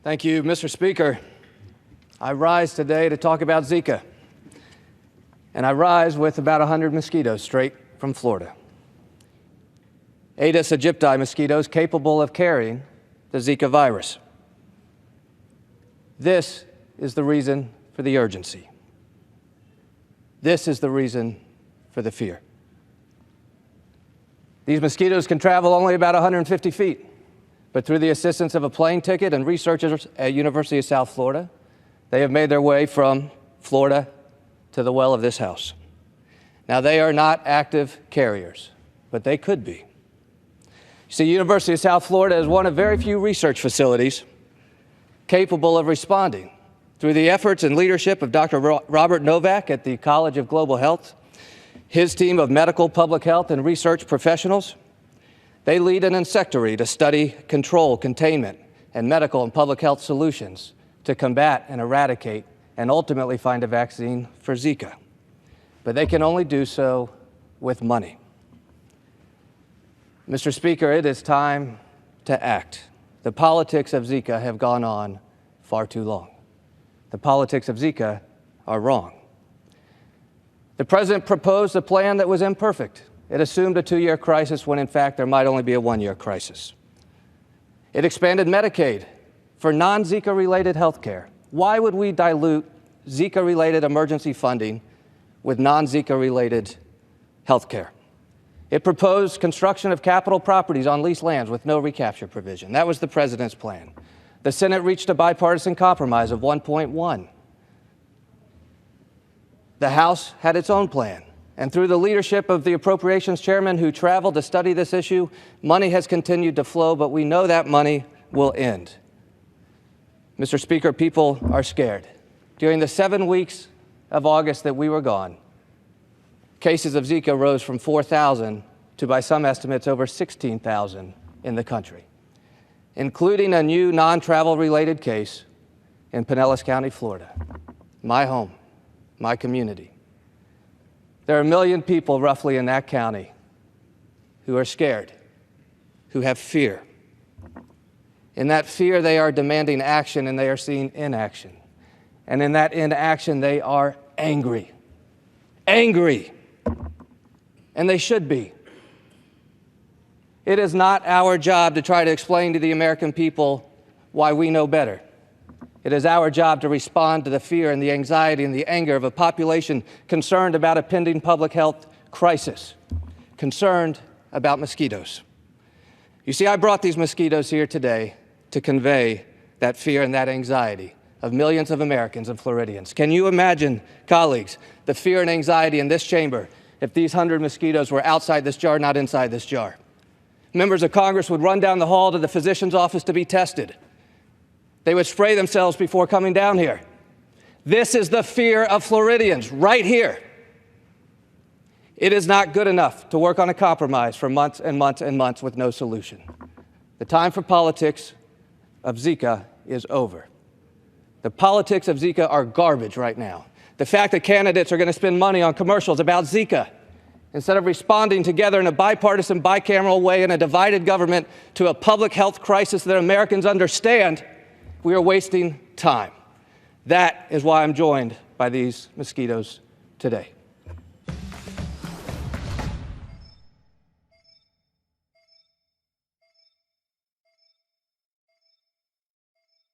Thank you, Mr. Speaker. I rise today to talk about Zika. And I rise with about 100 mosquitoes straight from Florida. Aedes aegypti mosquitoes capable of carrying the Zika virus. This is the reason for the urgency. This is the reason for the fear. These mosquitoes can travel only about 150 feet, but through the assistance of a plane ticket and researchers at University of South Florida, they have made their way from Florida to the well of this house. Now, they are not active carriers, but they could be. You see, University of South Florida is one of very few research facilities capable of responding. Through the efforts and leadership of Dr. Robert Novak at the College of Global Health, his team of medical, public health, and research professionals, they lead an insectary to study control, containment, and medical and public health solutions to combat and eradicate and ultimately find a vaccine for Zika. But they can only do so with money. Mr. Speaker, it is time to act. The politics of Zika have gone on far too long. The politics of Zika are wrong. The President proposed a plan that was imperfect. It assumed a 2-year crisis when, in fact, there might only be a 1-year crisis. It expanded Medicaid for non-Zika-related health care. Why would we dilute Zika-related emergency funding with non-Zika-related health care? It proposed construction of capital properties on leased lands with no recapture provision. That was the President's plan. The Senate reached a bipartisan compromise of 1.1. The House had its own plan. And through the leadership of the appropriations chairman who traveled to study this issue, money has continued to flow, but we know that money will end. Mr. Speaker, people are scared. During the 7 weeks of August that we were gone, cases of Zika rose from 4,000 to, by some estimates, over 16,000 in the country, including a new non-travel related case in Pinellas County, Florida, my home, my community. There are 1 million people roughly in that county who are scared, who have fear. In that fear, they are demanding action and they are seeing inaction. And in that inaction, they are angry. Angry. And they should be. It is not our job to try to explain to the American people why we know better. It is our job to respond to the fear and the anxiety and the anger of a population concerned about a pending public health crisis, concerned about mosquitoes. You see, I brought these mosquitoes here today to convey that fear and that anxiety of millions of Americans and Floridians. Can you imagine, colleagues, the fear and anxiety in this chamber if these 100 mosquitoes were outside this jar, not inside this jar? Members of Congress would run down the hall to the physician's office to be tested. They would spray themselves before coming down here. This is the fear of Floridians right here. It is not good enough to work on a compromise for months and months and months with no solution. The time for politics of Zika is over. The politics of Zika are garbage right now. The fact that candidates are going to spend money on commercials about Zika instead of responding together in a bipartisan, bicameral way in a divided government to a public health crisis that Americans understand, we are wasting time. That is why I'm joined by these mosquitoes today.